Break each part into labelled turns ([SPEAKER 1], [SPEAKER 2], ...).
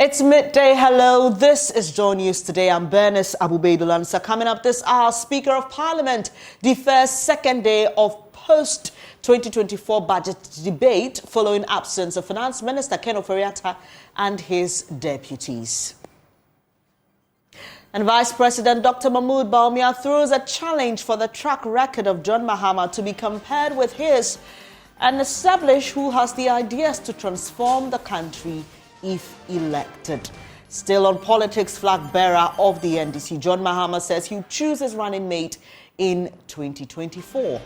[SPEAKER 1] It's midday. Hello, this is JoyNews Today. I'm Bernice Abubeidulansa. Coming up this hour, Speaker of Parliament defers second day of post-2024 budget debate following absence of Finance Minister Ken Ofori-Atta and his deputies. And Vice President Dr. Mahmoud Bawumia throws a challenge for the track record of John Mahama to be compared with his and establish who has the ideas to transform the country if elected. Still on politics, flag bearer of the NDC, John Mahama says he'll choose his running mate in 2024.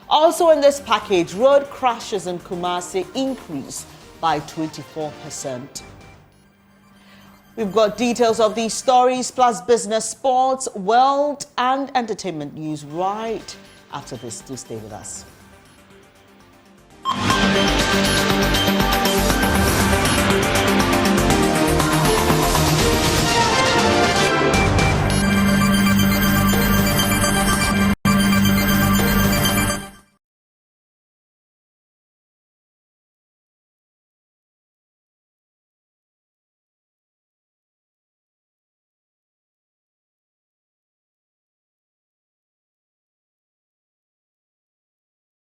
[SPEAKER 1] Also in this package, road crashes in Kumasi increase by 24%. We've got details of these stories, plus business, sports, world, and entertainment news right after this. Do stay with us.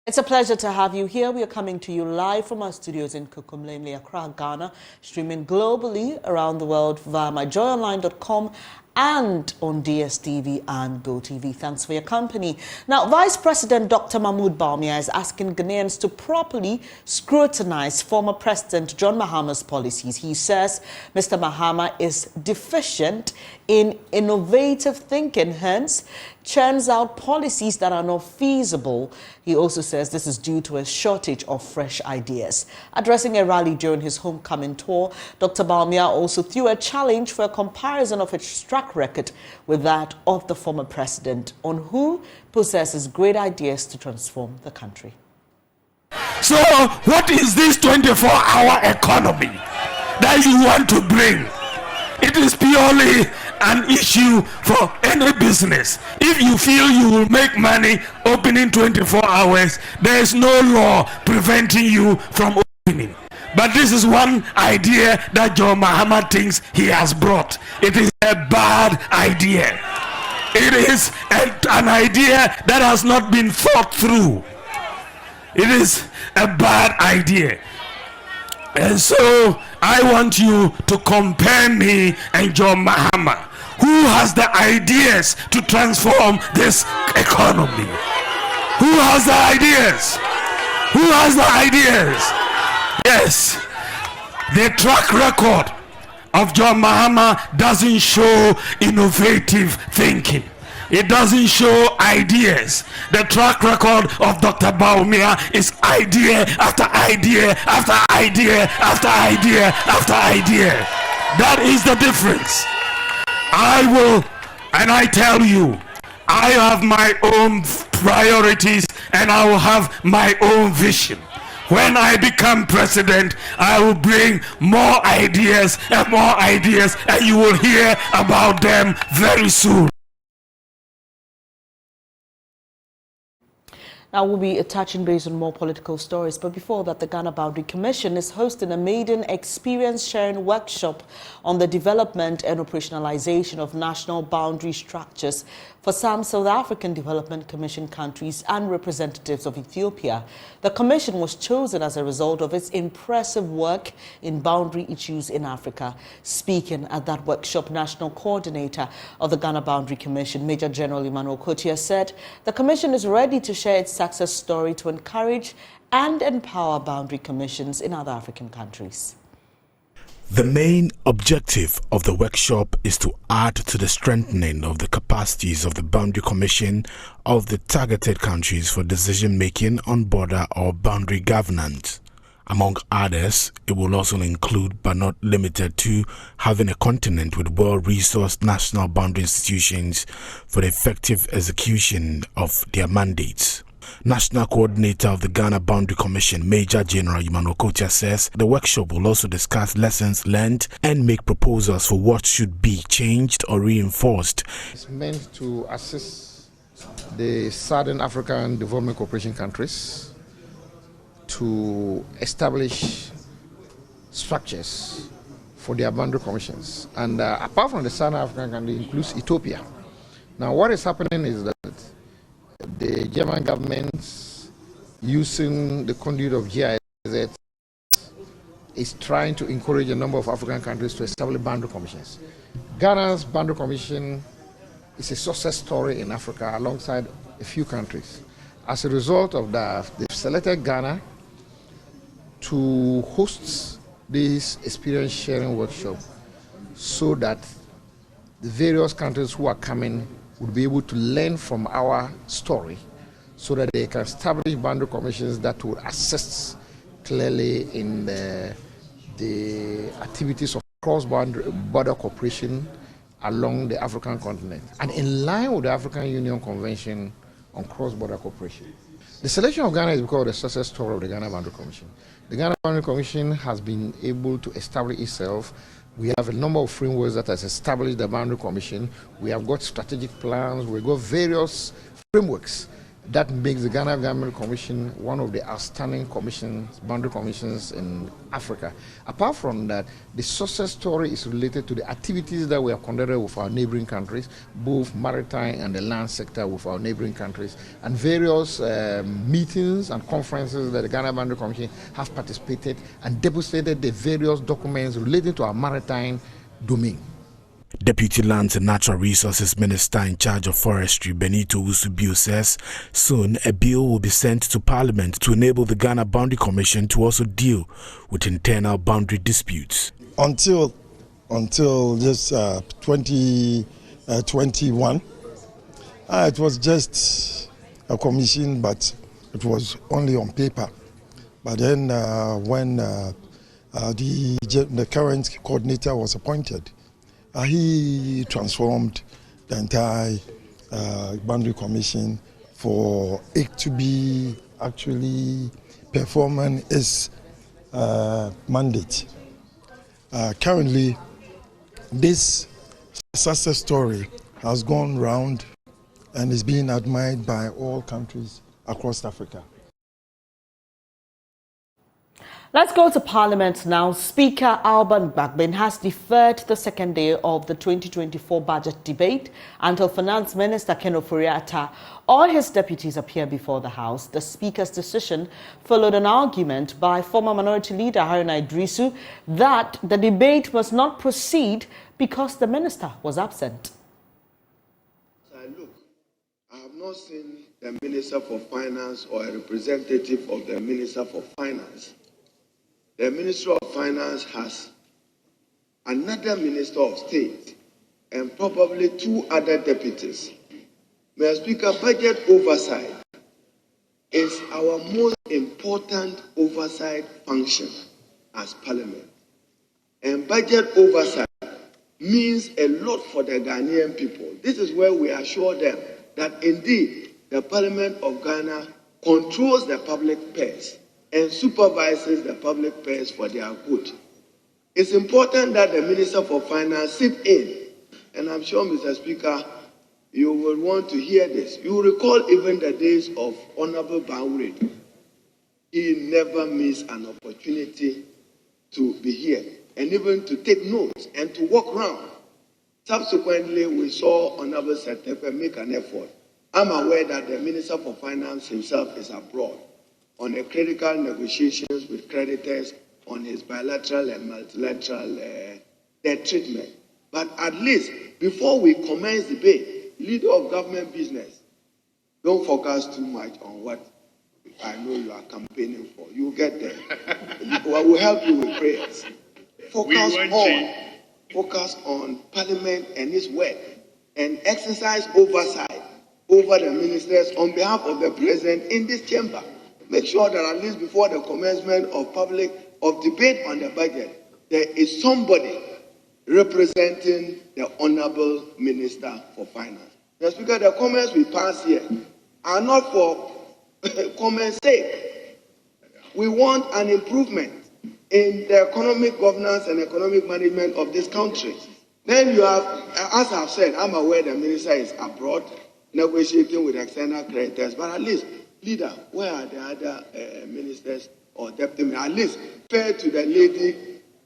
[SPEAKER 1] It's a pleasure to have you here. We are coming to you live from our studios in Kukumlemle, Accra, Ghana, streaming globally around the world via myjoyonline.com and on DSTV and GoTV. Thanks for your company. Now, Vice President Dr. Mahmoud Bawumia is asking Ghanaians to properly scrutinize former President John Mahama's policies. He says Mr. Mahama is deficient in innovative thinking, hence churns out policies that are not feasible. He also says this is due to a shortage of fresh ideas. Addressing a rally during his homecoming tour, Dr. Bawumia also threw a challenge for a comparison of its track record with that of the former president on who possesses great ideas to transform the country.
[SPEAKER 2] So what is this 24-hour economy that you want to bring? It is purely an issue for any business. If you feel you will make money opening 24 hours, there is no law preventing you from opening. But this is one idea that John Mahama thinks he has brought. It is a bad idea. It is an idea that has not been thought through. It is a bad idea. And so I want you to compare me and John Mahama. Who has the ideas to transform this economy? Who has the ideas? Who has the ideas? Yes, the track record of John Mahama doesn't show innovative thinking. It doesn't show ideas. The track record of Dr. Bawumia is idea after idea after idea after idea after idea. That is the difference. I tell you, I have my own priorities and I will have my own vision. When I become president, I will bring more ideas, and you will hear about them very soon.
[SPEAKER 1] Now we'll be touching base on more political stories, but before that, the Ghana Boundary Commission is hosting a maiden experience sharing workshop on the development and operationalization of national boundary structures for some South African Development Commission countries and representatives of Ethiopia. The commission was chosen as a result of its impressive work in boundary issues in Africa. Speaking at that workshop, National Coordinator of the Ghana Boundary Commission, Major General Emmanuel Kotia, said the commission is ready to share its success story to encourage and empower boundary commissions in other African countries.
[SPEAKER 3] The main objective of the workshop is to add to the strengthening of the capacities of the Boundary Commission of the targeted countries for decision-making on border or boundary governance. Among others, it will also include, but not limited to, having a continent with well-resourced national boundary institutions for the effective execution of their mandates. National Coordinator of the Ghana Boundary Commission, Major General Emmanuel Kotia, says the workshop will also discuss lessons learned and make proposals for what should be changed or reinforced.
[SPEAKER 4] It's meant to assist the Southern African Development Cooperation countries to establish structures for their boundary commissions. And apart from the Southern African country, it includes Ethiopia. Now, what is happening is that the German government, using the conduit of GIZ, is trying to encourage a number of African countries to establish boundary commissions. Ghana's boundary commission is a success story in Africa alongside a few countries. As a result of that, they've selected Ghana to host this experience sharing workshop so that the various countries who are coming would be able to learn from our story so that they can establish boundary commissions that will assist clearly in the activities of cross-border cooperation along the African continent and in line with the African Union Convention on Cross-Border Cooperation. The selection of Ghana is because of the success story of the Ghana Boundary Commission. The Ghana Boundary Commission has been able to establish itself. We have a number of frameworks that has established the Boundary Commission. We have got strategic plans. We've got various frameworks that makes the Ghana Boundary Commission one of the outstanding commissions, boundary commissions in Africa. Apart from that, the success story is related to the activities that we have conducted with our neighboring countries, both maritime and the land sector with our neighboring countries, and various meetings and conferences that the Ghana Boundary Commission has participated and demonstrated the various documents related to our maritime domain.
[SPEAKER 3] Deputy Lands and Natural Resources Minister in charge of Forestry, Benito Usubio, says soon a bill will be sent to Parliament to enable the Ghana Boundary Commission to also deal with internal boundary disputes.
[SPEAKER 5] Until just 2021, it was just a commission, but it was only on paper. But then when the current coordinator was appointed, he transformed the entire boundary commission for it to be actually performing its mandate. Currently, this success story has gone round and is being admired by all countries across Africa.
[SPEAKER 1] Let's go to Parliament now. Speaker Alban Bagbin has deferred the second day of the 2024 budget debate until Finance Minister Ken Ofori-Atta or his deputies appear before the House. The Speaker's decision followed an argument by former Minority Leader Haruna Idrisu that the debate must not proceed because the minister was absent.
[SPEAKER 6] I have not seen the Minister for Finance or a representative of the Minister for Finance. The Minister of Finance has another Minister of State and probably two other deputies. Mr. Speaker, budget oversight is our most important oversight function as Parliament. And budget oversight means a lot for the Ghanaian people. This is where we assure them that indeed the Parliament of Ghana controls the public purse and supervises the public purse for their good. It's important that the Minister for Finance sit in, and I'm sure, Mr. Speaker, you will want to hear this. You will recall even the days of Honorable Bawumia. He never missed an opportunity to be here and even to take notes and to walk around. Subsequently, we saw Honorable Setefe make an effort. I'm aware that the Minister for Finance himself is abroad on the critical negotiations with creditors on his bilateral and multilateral debt treatment. But at least before we commence debate, leader of government business, don't focus too much on what I know you are campaigning for. You'll get there. I will help you with prayers. Focus on Parliament and its work and exercise oversight over the ministers on behalf of the President in this chamber. Make sure that at least before the commencement of debate on the budget, there is somebody representing the Honorable Minister for Finance. Mr. Speaker, the comments we pass here are not for comments' sake. We want an improvement in the economic governance and economic management of this country. Then you have, as I've said, I'm aware the minister is abroad negotiating with external creditors, but at least, leader, where are the other ministers or deputy ministers? At least fair to the lady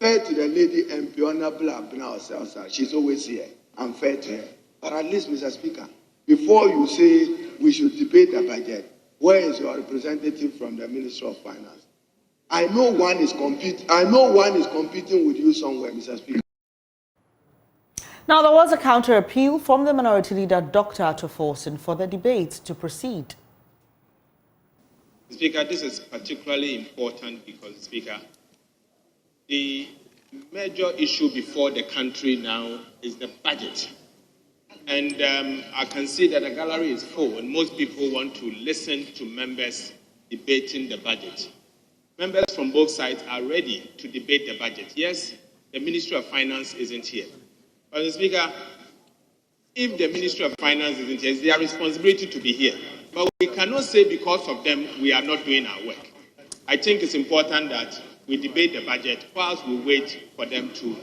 [SPEAKER 6] Fair to the lady MP, Honorable Abna Oselsa, she's always here. I'm fair to her. But at least, Mr. Speaker, before you say we should debate the budget, where is your representative from the Ministry of Finance? I know one is competing with you somewhere, Mr. Speaker.
[SPEAKER 1] Now, there was a counter-appeal from the Minority Leader, Dr. Atoforsen, for the debate to proceed.
[SPEAKER 7] Speaker, this is particularly important because, Speaker, the major issue before the country now is the budget. And I can see that the gallery is full and most people want to listen to members debating the budget. Members from both sides are ready to debate the budget. Yes, the Ministry of Finance isn't here. But, Speaker, if the Ministry of Finance isn't here, it's their responsibility to be here. But we cannot say because of them we are not doing our work. I think it's important that we debate the budget whilst we wait for them to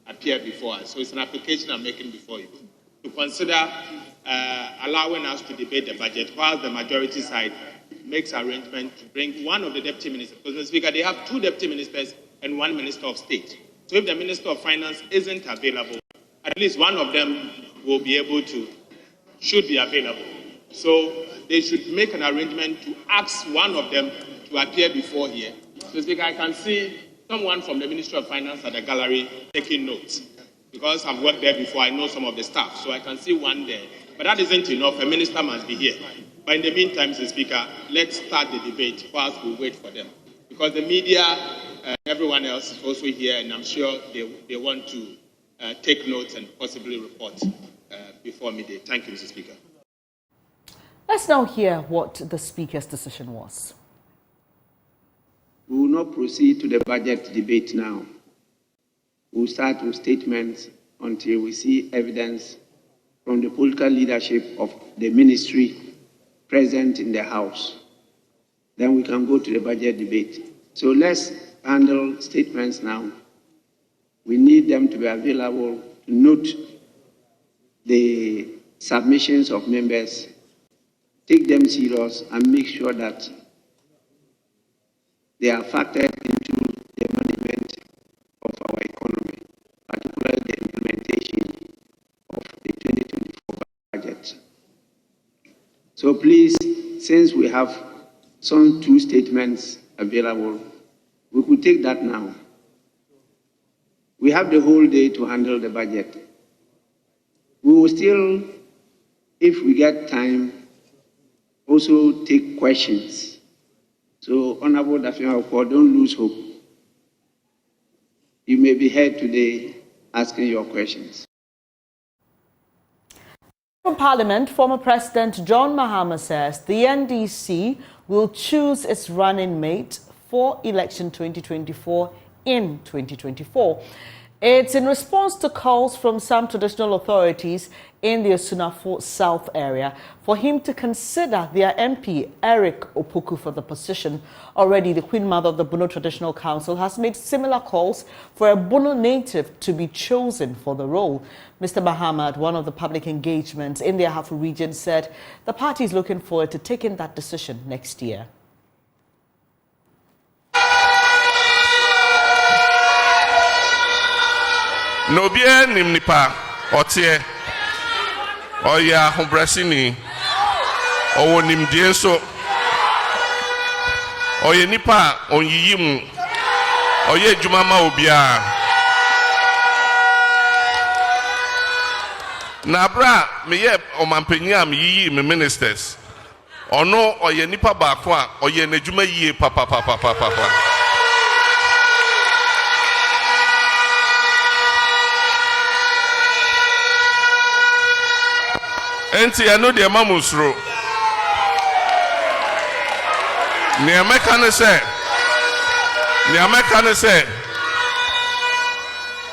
[SPEAKER 7] appear before us. So it's an application I'm making before you to consider allowing us to debate the budget while the majority side makes arrangement to bring one of the deputy ministers. Because, Mr. Speaker, they have 2 deputy ministers and 1 minister of state. So if the Minister of Finance isn't available, at least one of them will be able to, should be available. So they should make an arrangement to ask one of them to appear before here. So, Speaker, I can see someone from the Ministry of Finance at the gallery taking notes. Because I've worked there before, I know some of the staff. So I can see one there. But that isn't enough. A minister must be here. But in the meantime, Mr. Speaker, let's start the debate whilst we wait for them. Because the media and everyone else is also here, and I'm sure they want to take notes and possibly report before midday. Thank you, Mr. Speaker.
[SPEAKER 1] Let's now hear what the Speaker's decision was.
[SPEAKER 8] We will not proceed to the budget debate now. We will start with statements until we see evidence from the political leadership of the ministry present in the House. Then we can go to the budget debate. So let's handle statements now. We need them to be available to note the submissions of members, take them serious, and make sure that they are factored into the management of our economy, particularly the implementation of the 2024 budget. So please, since we have some 2 statements available, we could take that now. We have the whole day to handle the budget. We will still, if we get time, also take questions. So, Honorable Dafina, don't lose hope. You may be here today asking your questions.
[SPEAKER 1] From Parliament, former President John Mahama says the NDC will choose its running mate for election 2024 in 2024. It's in response to calls from some traditional authorities in the Osunafo South area for him to consider their MP, Eric Opoku, for the position. Already, the Queen Mother of the Bono Traditional Council has made similar calls for a Bono native to be chosen for the role. Mr. Mahama, at one of the public engagements in the Ahafo region, said the party is looking forward to taking that decision next year.
[SPEAKER 2] No bien nim nipa otie oya hobrasini owo nimdie so oye nipa onyiyimu oye jumama obia na bra meye omampanyia me yiyi me ministers ono oye nipa baako a oye najuma yie papa Enti I know the mamusro. Ni American say.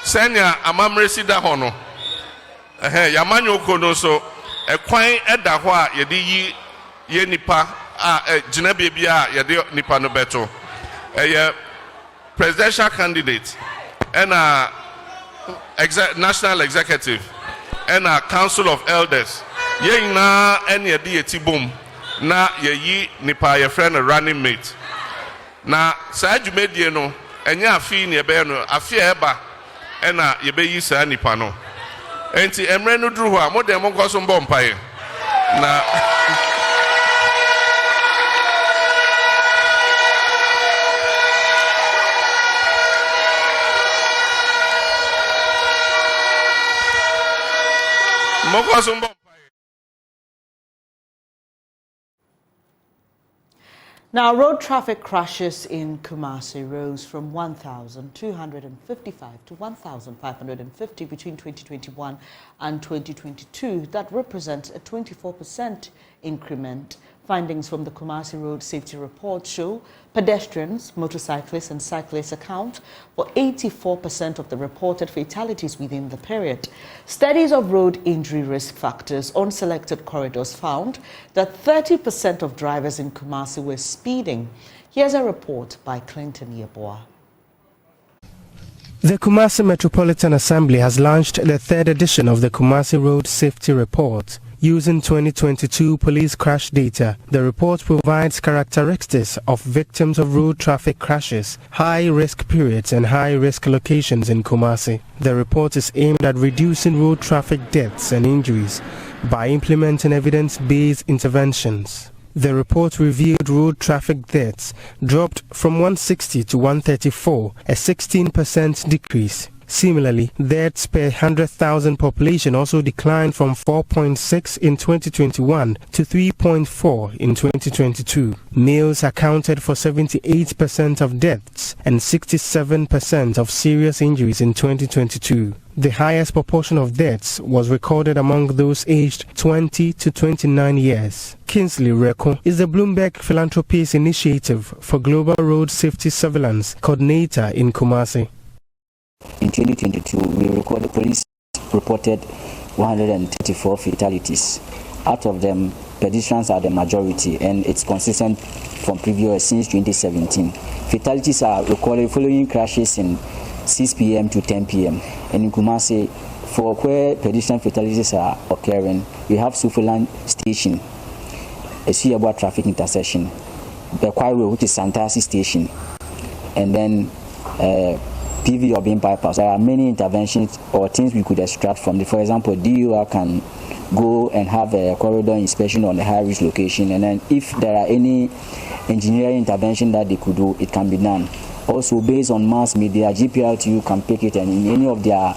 [SPEAKER 2] Senya amamresi da hono. Yamanyo kono so ekwan eda ho a yede yi ye nipa a gina bia yede nipa no beto. Presidential candidate and national executive and a council of elders. Ye na any eti boom na ye yi nipa ye friend running mate na sa dwumedie no
[SPEAKER 9] enya afi ne be no afi eba ena ye be yi saa nipa no enti emre no duru ho a mo dem nko so mbɔ mpae na moko so mbɔ.
[SPEAKER 1] Now, road traffic crashes in Kumasi rose from 1,255 to 1,550 between 2021 and 2022. That represents a 24% increment. Findings from the Kumasi Road Safety Report show pedestrians, motorcyclists and cyclists account for 84% of the reported fatalities within the period. Studies of road injury risk factors on selected corridors found that 30% of drivers in Kumasi were speeding. Here's a report by Clinton Yeboah.
[SPEAKER 10] The Kumasi Metropolitan Assembly has launched the third edition of the Kumasi Road Safety Report. Using 2022 police crash data, the report provides characteristics of victims of road traffic crashes, high-risk periods and high-risk locations in Kumasi. The report is aimed at reducing road traffic deaths and injuries by implementing evidence-based interventions. The report revealed road traffic deaths dropped from 160 to 134, a 16% decrease. Similarly, deaths per 100,000 population also declined from 4.6 in 2021 to 3.4 in 2022. Males accounted for 78% of deaths and 67% of serious injuries in 2022. The highest proportion of deaths was recorded among those aged 20 to 29 years. Kingsley Reko is the Bloomberg Philanthropies Initiative for Global Road Safety Surveillance coordinator in Kumasi.
[SPEAKER 11] In 2022, police reported 134 fatalities. Out of them, pedestrians are the majority, and it's consistent from previous since 2017. Fatalities are recorded following crashes in 6 p.m. to 10 p.m. And in Kumasi, for where pedestrian fatalities are occurring, we have Sufulan Station, a Siyabwa traffic intersection, Bekwai, which is Santasi Station, and then PV or being bypass. There are many interventions or things we could extract from it. For example, DUR can go and have a corridor inspection on a high-risk location, and then if there are any engineering intervention that they could do, it can be done. Also, based on mass media, GPRTU can pick it, and in any of their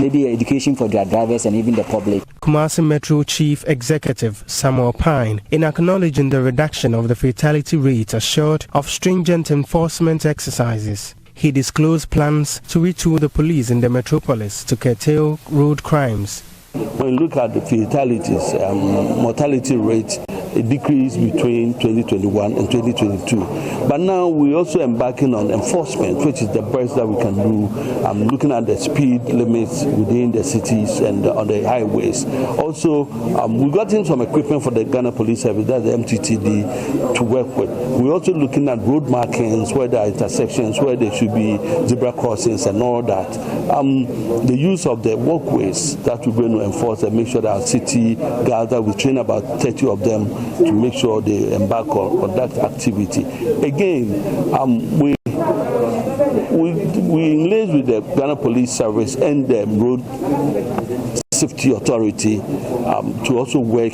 [SPEAKER 11] maybe education for their drivers and even the public.
[SPEAKER 10] Kumasi Metro Chief Executive Samuel Pine, in acknowledging the reduction of the fatality rate, assured of stringent enforcement exercises. He disclosed plans to retool the police in the metropolis to curtail road crimes.
[SPEAKER 12] When you look at the fatalities, mortality rate, a decrease between 2021 and 2022. But now we're also embarking on enforcement, which is the best that we can do. Looking at the speed limits within the cities and on the highways. Also, we got in some equipment for the Ghana Police Service, that's the MTTD, to work with. We're also looking at road markings, where there are intersections, where there should be zebra crossings and all that. The use of the walkways that we're going to enforce and make sure that our city guards, that we train about 30 of them to make sure they embark on that activity. Again, we engage with the Ghana Police Service and the Road Safety Authority to also work.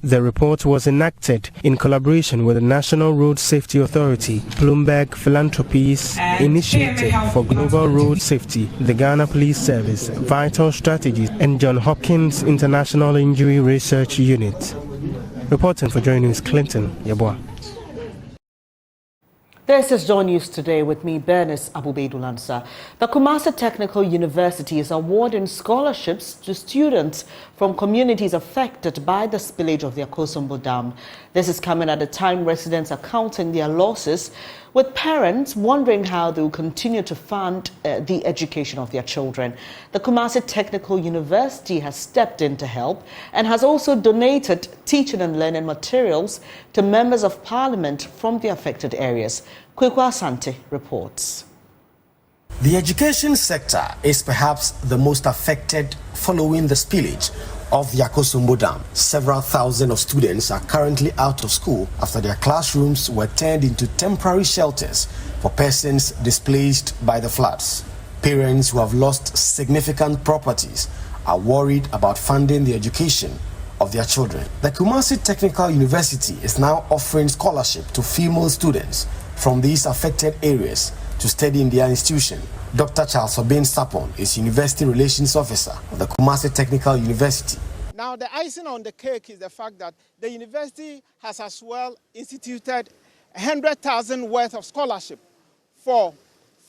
[SPEAKER 10] The report was enacted in collaboration with the National Road Safety Authority, Bloomberg Philanthropies Initiative for Global Road Safety, the Ghana Police Service, Vital Strategies, and Johns Hopkins International Injury Research Unit. Reporting for JoyNews, Clinton Yeboah.
[SPEAKER 1] This is JoyNews Today with me, Bernice Abubedulansa. The Kumasa Technical University is awarding scholarships to students from communities affected by the spillage of the Akosombo Dam. This is coming at a time residents are counting their losses, with parents wondering how they will continue to fund the education of their children. The Kumasa Technical University has stepped in to help and has also donated teaching and learning materials to members of parliament from the affected areas. Kwekwa Asante reports.
[SPEAKER 13] The education sector is perhaps the most affected following the spillage of the Akosombo Dam. Several thousand of students are currently out of school after their classrooms were turned into temporary shelters for persons displaced by the floods. Parents who have lost significant properties are worried about funding the education of their children. The Kumasi Technical University is now offering scholarship to female students from these affected areas to study in their institution. Dr. Charles Obin Sapon is University Relations Officer of the Kumasi Technical University.
[SPEAKER 14] Now, the icing on the cake is the fact that the university has as well instituted 100,000 worth of scholarship for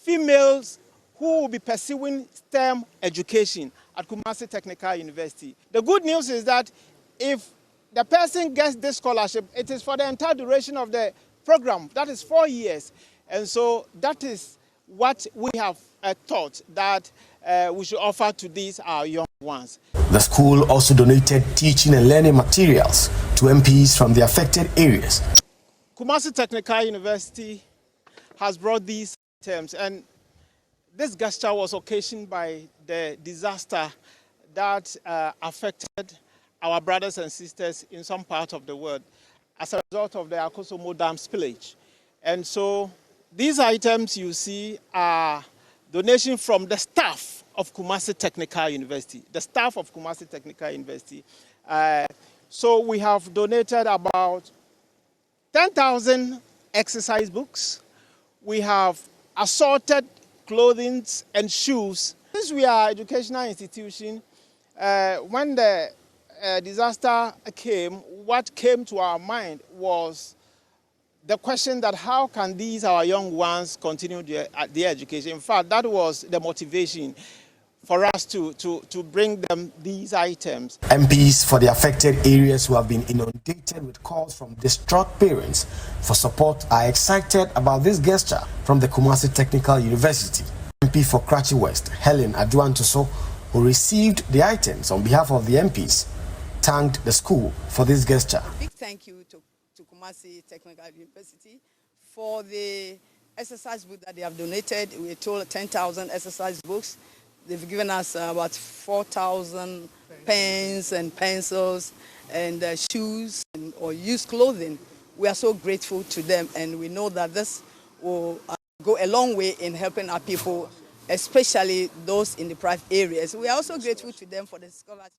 [SPEAKER 14] females who will be pursuing STEM education at Kumasi Technical University. The good news is that if the person gets this scholarship, it is for the entire duration of the program. That is 4 years. And so that is what we have thought that we should offer to these our young ones.
[SPEAKER 13] The school also donated teaching and learning materials to MPs from the affected areas.
[SPEAKER 14] Kumasi Technical University has brought these items, and this gesture was occasioned by the disaster that affected our brothers and sisters in some part of the world as a result of the Akosombo Dam spillage. And so these items you see are donation from the staff of Kumasi Technical University, the staff of Kumasi Technical University. So we have donated about 10,000 exercise books. We have assorted clothing and shoes. Since we are an educational institution, when the disaster came, what came to our mind was the question that how can these our young ones continue their education. In fact, that was the motivation for us to bring them these items.
[SPEAKER 13] MPs for the affected areas who have been inundated with calls from distraught parents for support are excited about this gesture from the Kumasi Technical University. MP for Krachi West, Helen Aduantoso, who received the items on behalf of the MPs, thanked the school for this gesture.
[SPEAKER 15] Big thank you to Kumasi Technical University for the exercise book that they have donated. We are told 10,000 exercise books. They've given us about 4,000 pens and pencils and shoes or used clothing. We are so grateful to them, and we know that this will go a long way in helping our people, especially those in deprived areas. We are also grateful to them for the scholarships.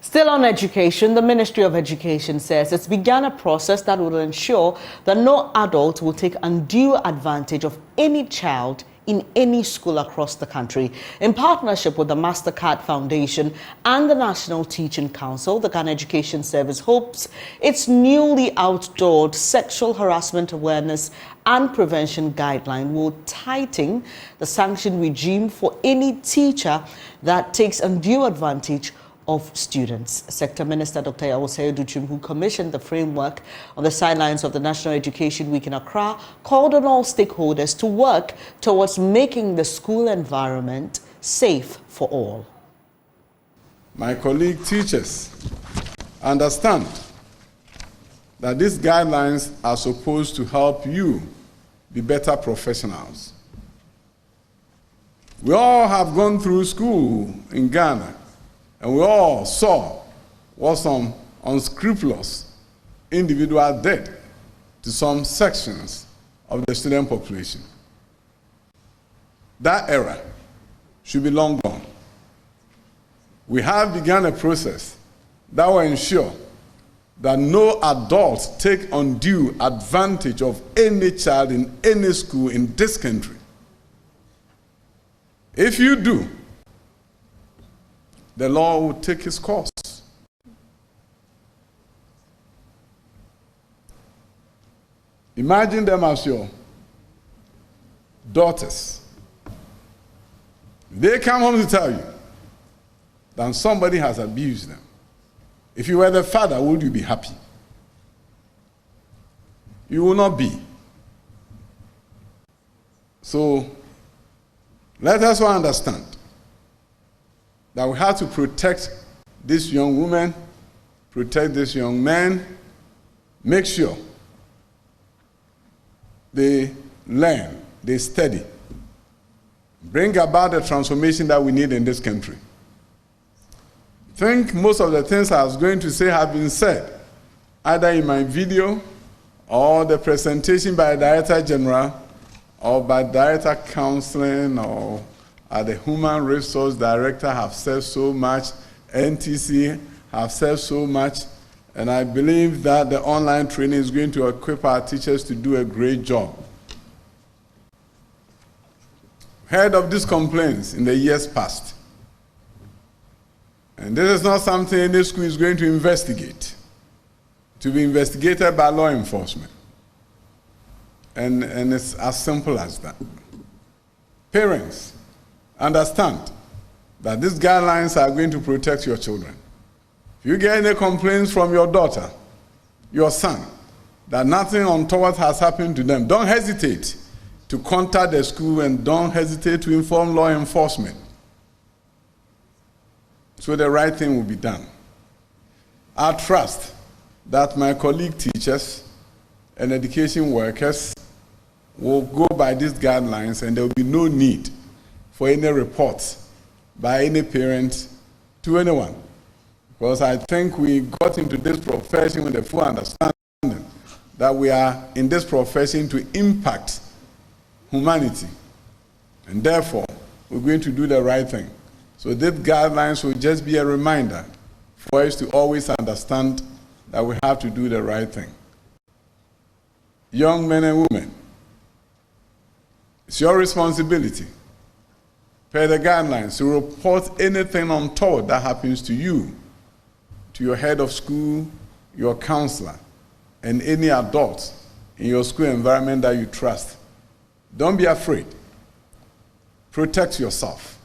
[SPEAKER 1] Still on education, the Ministry of Education says it's begun a process that will ensure that no adult will take undue advantage of any child in any school across the country. In partnership with the MasterCard Foundation and the National Teaching Council, the Ghana Education Service hopes its newly outlawed sexual harassment awareness and prevention guideline will tighten the sanction regime for any teacher that takes undue advantage of students. Sector Minister Dr. Yawosei Duchum, who commissioned the framework on the sidelines of the National Education Week in Accra, called on all stakeholders to work towards making the school environment safe for all.
[SPEAKER 16] My colleague teachers understand that these guidelines are supposed to help you be better professionals. We all have gone through school in Ghana, and we all saw what some unscrupulous individuals did to some sections of the student population. That era should be long gone. We have begun a process that will ensure that no adults take undue advantage of any child in any school in this country. If you do, the law will take its course. Imagine them as your daughters. They come home to tell you that somebody has abused them. If you were the father, would you be happy? You will not be. So let us all understand that we have to protect this young woman, protect this young man, make sure they learn they study, bring about the transformation that we need in this country. I think most of the things I was going to say have been said, either in my video or the presentation by the Director General or by Director Counseling or the Human Resource Director have said so much, NTC have said so much, and I believe that the online training is going to equip our teachers to do a great job. Heard of these complaints in the years past. And this is not something any school is going to investigate, to be investigated by law enforcement. And it's as simple as that. Parents, understand that these guidelines are going to protect your children. If you get any complaints from your daughter, your son, that nothing untoward has happened to them, don't hesitate to contact the school and don't hesitate to inform law enforcement. So the right thing will be done. I trust that my colleague teachers and education workers will go by these guidelines and there will be no need for any reports by any parent to anyone. Because I think we got into this profession with a full understanding that we are in this profession to impact humanity. And therefore, we're going to do the right thing. So these guidelines will just be a reminder for us to always understand that we have to do the right thing. Young men and women, it's your responsibility, per the guidelines, to report anything untoward that happens to you, to your head of school, your counselor, and any adult in your school environment that you trust. Don't be afraid. Protect yourself.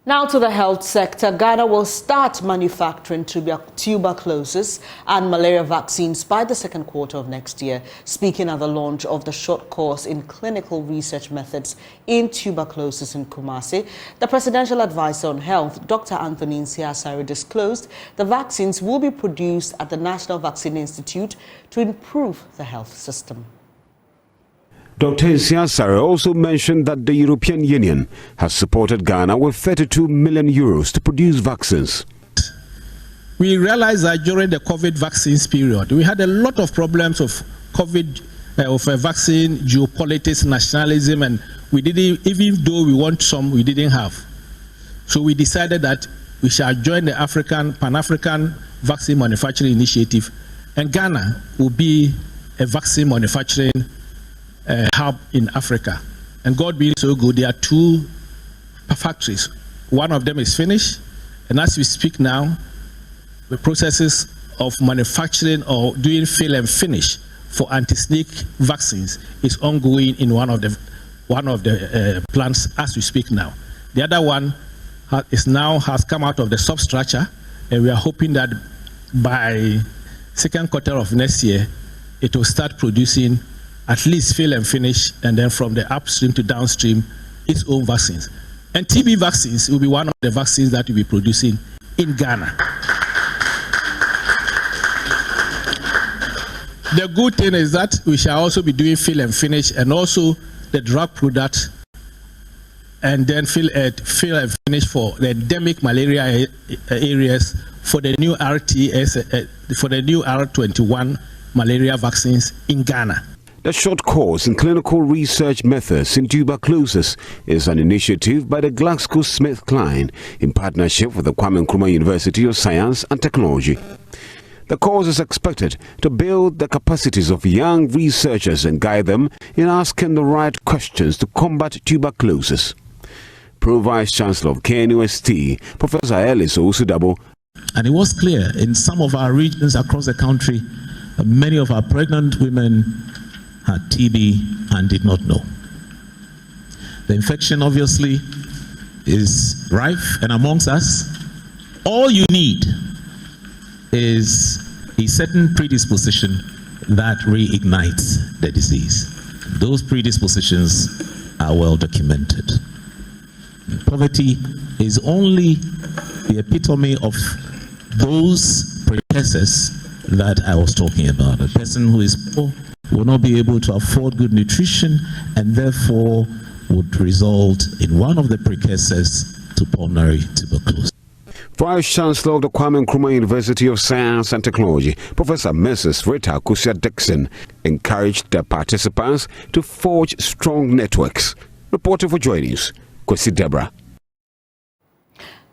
[SPEAKER 1] Now to the health sector. Ghana will start manufacturing tuberculosis and malaria vaccines by the second quarter of next year. Speaking at the launch of the short course in clinical research methods in tuberculosis in Kumasi, the Presidential Advisor on Health, Dr. Anthony Nsiasare, disclosed the vaccines will be produced at the National Vaccine Institute to improve the health system.
[SPEAKER 17] Dr. Nsiasare also mentioned that the European Union has supported Ghana with 32 million euros to produce vaccines.
[SPEAKER 18] We realized that during the COVID vaccines period, we had a lot of problems of COVID, of a vaccine, geopolitics, nationalism, and we didn't, even though we want some, we didn't have. So we decided that we shall join the Pan-African Vaccine Manufacturing Initiative, and Ghana will be a vaccine manufacturing hub in Africa. And God being so good, there are two factories. One of them is finished, and as we speak now, the processes of manufacturing or doing fill and finish for anti-snake vaccines is ongoing in one of the plants as we speak now. The other one has come out of the substructure, and we are hoping that by second quarter of next year, it will start producing at least fill and finish, and then from the upstream to downstream, its own vaccines. And TB vaccines will be one of the vaccines that we'll be producing in Ghana. The good thing is that we shall also be doing fill and finish, and also the drug product, and then fill and finish for the endemic malaria areas for the new for the new R21 malaria vaccines in Ghana.
[SPEAKER 17] The short course in clinical research methods in tuberculosis is an initiative by the GlaxoSmithKline in partnership with the Kwame Nkrumah University of Science and Technology. The course is expected to build the capacities of young researchers and guide them in asking the right questions to combat tuberculosis. Pro-Vice Chancellor of KNUST, Professor Ellis Osudabo.
[SPEAKER 19] And it was clear in some of our regions across the country, many of our pregnant women had TB and did not know. The infection obviously is rife and amongst us. All you need is a certain predisposition that reignites the disease. Those predispositions are well documented. Poverty is only the epitome of those precursors that I was talking about. A person who is poor will not be able to afford good nutrition and therefore would result in one of the precursors to pulmonary tuberculosis.
[SPEAKER 17] Vice-Chancellor of the Kwame Nkrumah University of Science and Technology, Professor Mrs. Rita Kusia-Dixon, encouraged the participants to forge strong networks. Reporting for JoyNews, Kwesi Deborah.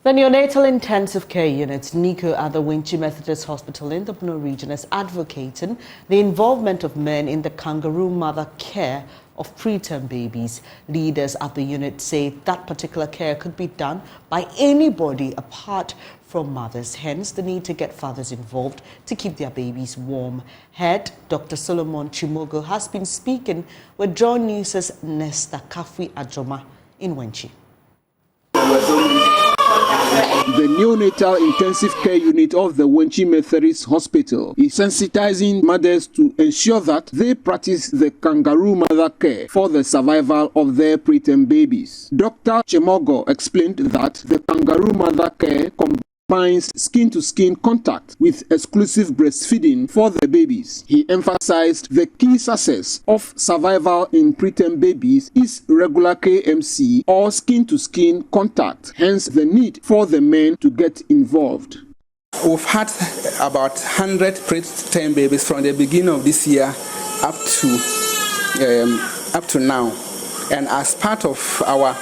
[SPEAKER 1] The Neonatal Intensive Care Unit, NICU, at the Winchi Methodist Hospital in the Bono region is advocating the involvement of men in the kangaroo mother care of preterm babies. Leaders at the unit say that particular care could be done by anybody apart from mothers, hence the need to get fathers involved to keep their babies warm. Head Dr. Solomon Chimogo has been speaking with JoyNews' Nesta Kafui Ajoma in Winchi.
[SPEAKER 20] The Neonatal Intensive Care Unit of the Winchi Methodist Hospital is sensitizing mothers to ensure that they practice the kangaroo mother care for the survival of their preterm babies. Dr. Chimogo explained that the kangaroo mother care combines skin-to-skin contact with exclusive breastfeeding for the babies. He emphasized the key success of survival in preterm babies is regular KMC or skin-to-skin contact, hence the need for the men to get involved.
[SPEAKER 21] We've had about 100 preterm babies from the beginning of this year up to now. And as part of our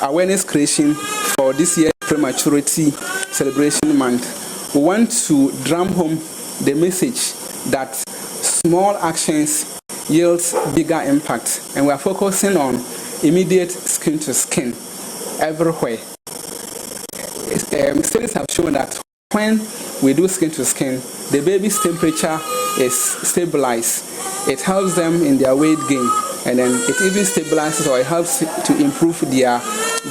[SPEAKER 21] awareness creation for this year prematurity celebration month, we want to drum home the message that small actions yields bigger impact, and we are focusing on immediate skin to skin everywhere. Studies have shown that when we do skin to skin, the baby's temperature is stabilized. It helps them in their weight gain, and then it even stabilizes or it helps to improve their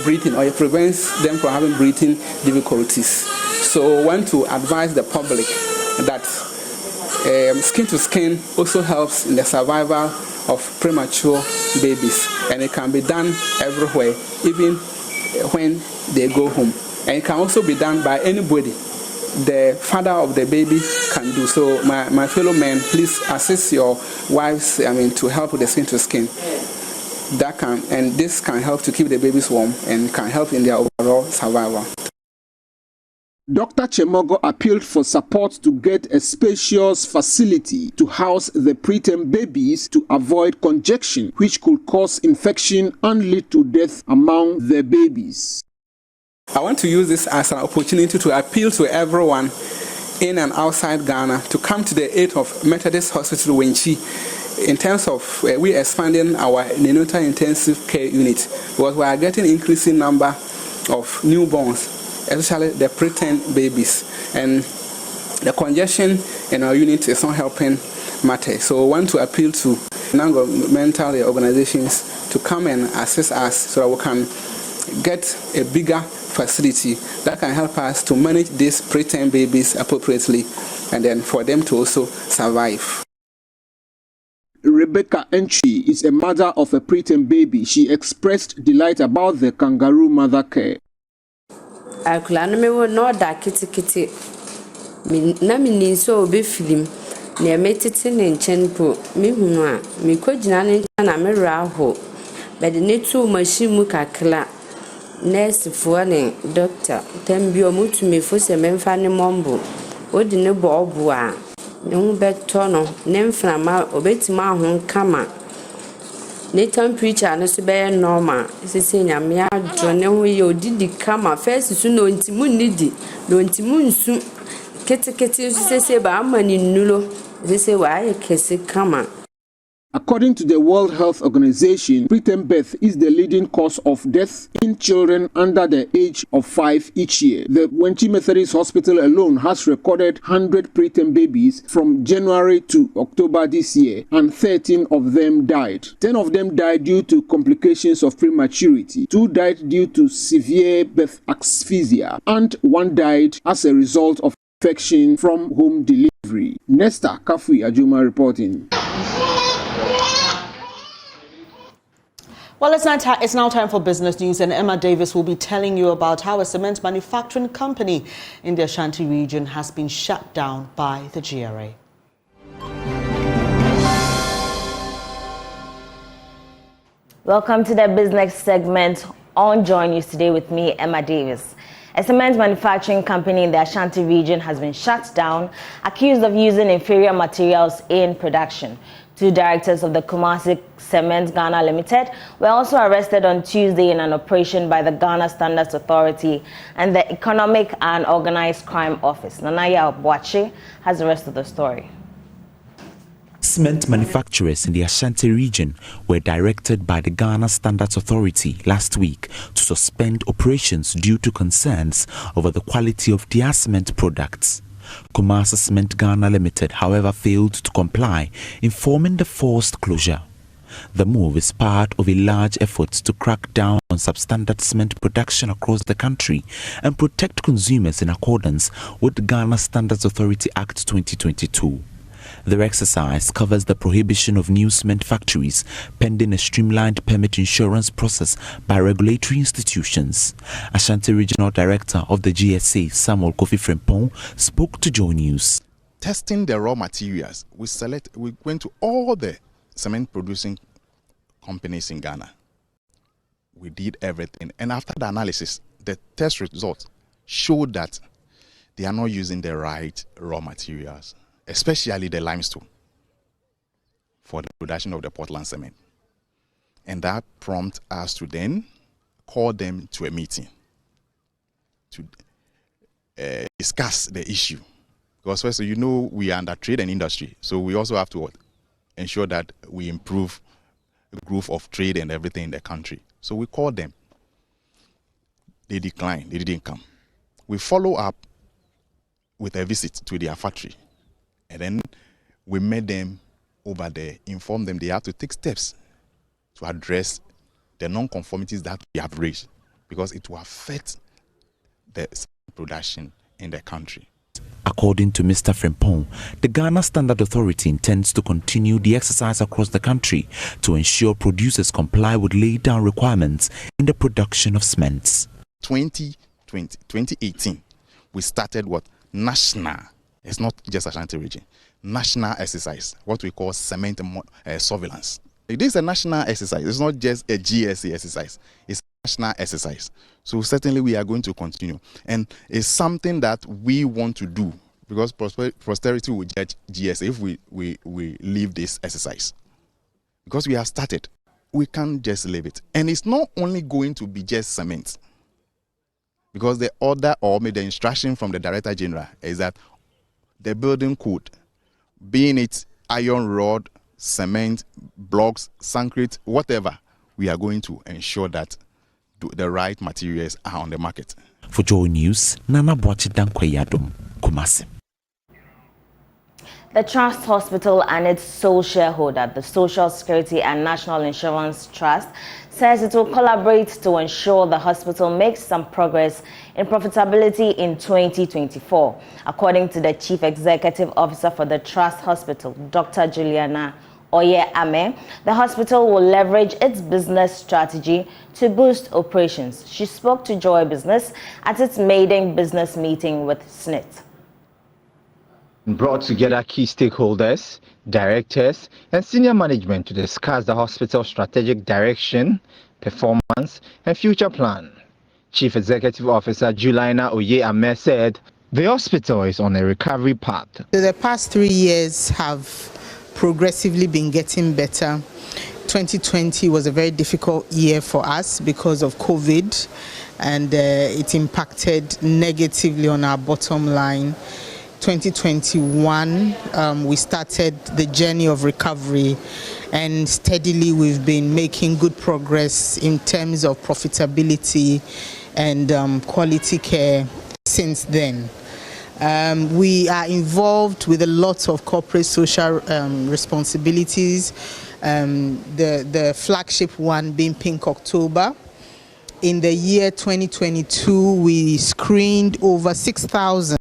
[SPEAKER 21] breathing, or it prevents them from having breathing difficulties. So I want to advise the public that skin to skin also helps in the survival of premature babies, and it can be done everywhere, even when they go home. And it can also be done by anybody the father of the baby can do. So my fellow men, please assist your wives to help with the skin to skin. This can help to keep the babies warm and can help in their overall survival.
[SPEAKER 20] Dr. Chimogo appealed for support to get a spacious facility to house the preterm babies to avoid congestion, which could cause infection and lead to death among the babies.
[SPEAKER 21] I want to use this as an opportunity to appeal to everyone in and outside Ghana to come to the aid of Methodist Hospital Winchi in terms of we expanding our neonatal intensive care unit, because we are getting increasing number of newborns, especially the preterm babies, and the congestion in our unit is not helping matters. So we want to appeal to non-governmental organizations to come and assist us so that we can get a bigger facility that can help us to manage these preterm babies appropriately, and then for them to also survive.
[SPEAKER 20] Rebecca Entry is a mother of a preterm baby. She expressed delight about the kangaroo mother care.
[SPEAKER 22] Akula me wo no da kitikiti na me ni so obe film na metete ne nchen po me hunu a me kogina ne na me raho be de netu machine mu kakla nurse for ne doctor tambio mutu me fo se memfa ne mombo odi ne bo obo a ne hu beto no ne mframa obetima ho kama ne temperature no so be normal sese nyame adro ne ho ye odidi kama first su no ntimu nidi no ntimu nsu ketekete sese ba amani nulo sese wa ye kese kama.
[SPEAKER 20] According to the World Health Organization, preterm birth is the leading cause of death in children under the age of 5 each year. The Winchi Methodist Hospital alone has recorded 100 preterm babies from January to October this year, and 13 of them died. 10 of them died due to complications of prematurity, 2 died due to severe birth asphyxia, and 1 died as a result of infection from home delivery. Nesta Kafui Ajuma reporting.
[SPEAKER 1] Well, it's now time for business news, and Emma Davis will be telling you about how a cement manufacturing company in the Ashanti region has been shut down by the GRA.
[SPEAKER 3] Welcome to the business segment on JoyNews Today with me, Emma Davis. A cement manufacturing company in the Ashanti region has been shut down, accused of using inferior materials in production. 2 directors of the Kumasa Cement Ghana Limited were also arrested on Tuesday in an operation by the Ghana Standards Authority and the Economic and Organized Crime Office. Nanaya Obwache has the rest of the story.
[SPEAKER 4] Cement manufacturers in the Ashanti region were directed by the Ghana Standards Authority last week to suspend operations due to concerns over the quality of their cement products. Kumasa Cement Ghana Limited, however, failed to comply, informing the forced closure. The move is part of a large effort to crack down on substandard cement production across the country and protect consumers in accordance with the Ghana Standards Authority Act 2022. The exercise covers the prohibition of new cement factories pending a streamlined permit insurance process by regulatory institutions. Ashanti Regional Director of the GSA, Samuel Kofi Frimpong, spoke to JoyNews.
[SPEAKER 23] Testing the raw materials, we went to all the cement producing companies in Ghana. We did everything, and after the analysis, the test results showed that they are not using the right raw materials, especially the limestone, for the production of the Portland cement. And that prompted us to then call them to a meeting to discuss the issue. Because first, you know, we are under trade and industry, so we also have to ensure that we improve the growth of trade and everything in the country. So we called them. They declined, they didn't come. We follow up with a visit to their factory. And then we met them over there, informed them they have to take steps to address the non-conformities that we have raised, because it will affect the production in the country.
[SPEAKER 4] According to Mr. Frimpong, the Ghana Standard Authority intends to continue the exercise across the country to ensure producers comply with laid down requirements in the production of cements.
[SPEAKER 23] 2018, we started what? National. It's not just Ashanti region. National exercise, what we call cement surveillance. It is a national exercise. It's not just a GSA exercise. It's a national exercise. So certainly we are going to continue. And it's something that we want to do, because posterity will judge GSA if we leave this exercise. Because we have started, we can't just leave it. And it's not only going to be just cement. Because the order or the instruction from the Director General is that the building code, being it iron rod, cement, blocks, concrete, whatever, we are going to ensure that the right materials are on the market.
[SPEAKER 4] For JoyNews, Nana Boachi Dankweyadum, Kumasi.
[SPEAKER 3] The Trust Hospital and its sole shareholder, the Social Security and National Insurance Trust, says it will collaborate to ensure the hospital makes some progress in profitability in 2024. According to the Chief Executive Officer for the Trust Hospital, Dr. Juliana Oye-Ame, the hospital will leverage its business strategy to boost operations. She spoke to Joy Business at its maiden business meeting with SNIT.
[SPEAKER 24] Brought together key stakeholders, directors, and senior management to discuss the hospital's strategic direction, performance, and future plan. Chief Executive Officer Juliana Oye-Ame said the hospital is on a recovery path.
[SPEAKER 25] The past 3 years have progressively been getting better. 2020 was a very difficult year for us because of COVID, and it impacted negatively on our bottom line. 2021, we started the journey of recovery, and steadily we've been making good progress in terms of profitability and quality care since then. We are involved with a lot of corporate social responsibilities, the flagship one being Pink October. In the year 2022, we screened over 6,000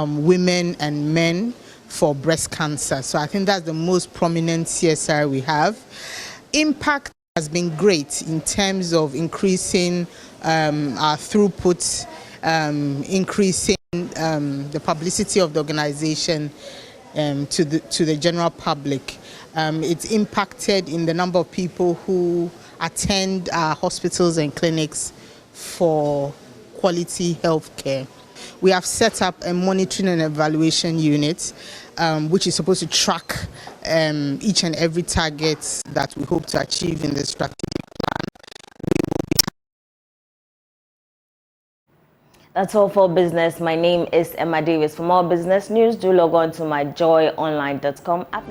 [SPEAKER 25] women and men for breast cancer. So I think that's the most prominent CSR we have. Impact has been great in terms of increasing our throughput, increasing the publicity of the organization to the general public. It's impacted in the number of people who attend our hospitals and clinics for quality health care. We have set up a monitoring and evaluation unit, which is supposed to track each and every target that we hope to achieve in the strategic plan.
[SPEAKER 3] That's all for business. My name is Emma Davis. For more business news, do log on to myjoyonline.com app.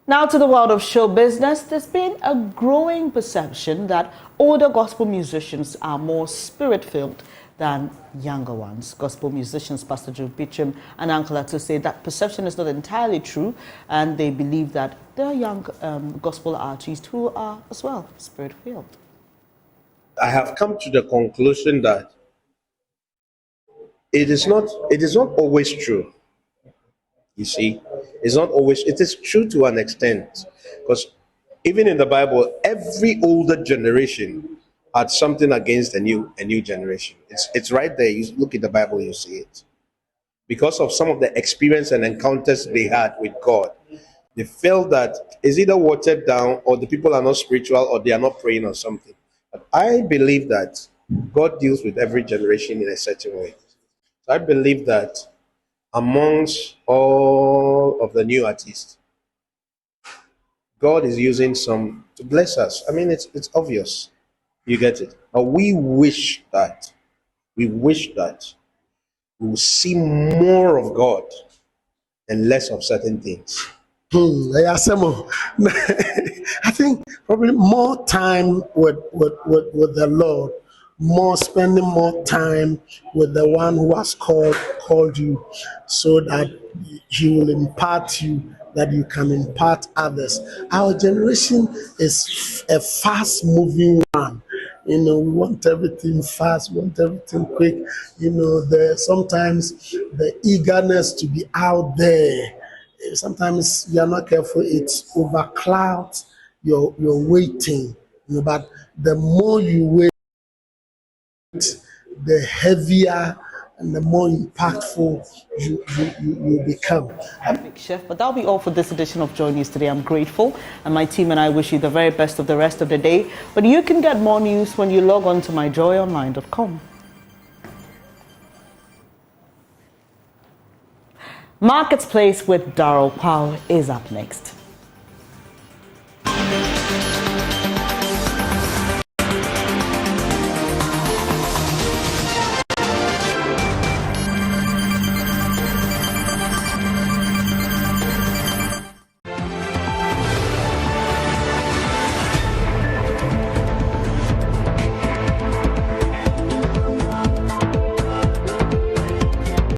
[SPEAKER 1] Now to the world of show business. There's been a growing perception that older gospel musicians are more spirit-filled than younger ones. Gospel musicians Pastor Joe Bichim and Uncle Ato say that perception is not entirely true, and they believe that there are young gospel artists who are as well spirit-filled.
[SPEAKER 2] I have come to the conclusion that it is not always true. You see, it's not always, it is true to an extent, because even in the Bible, every older generation had something against a new generation. It's right there. You look at the Bible, you see it. Because of some of the experience and encounters they had with God, they felt that it's either watered down, or the people are not spiritual, or they are not praying or something. But I believe that God deals with every generation in a certain way. So I believe that amongst all of the new artists, God is using some to bless us. I mean, it's obvious. You get it. But we wish that we will see more of God and less of certain things.
[SPEAKER 5] I think probably more time with the Lord, spending more time with the one who has called you, so that he will impart you, that you can impart others. Our generation is a fast-moving one. We want everything fast, we want everything quick. Sometimes the eagerness to be out there, sometimes you are not careful, it overclouds your waiting. But the more you wait, the heavier and the more impactful you become.
[SPEAKER 1] Big Chef, but that'll be all for this edition of JoyNews Today. I'm grateful, and my team and I wish you the very best of the rest of the day. But you can get more news when you log on to myjoyonline.com. Marketplace with Darryl Powell is up next.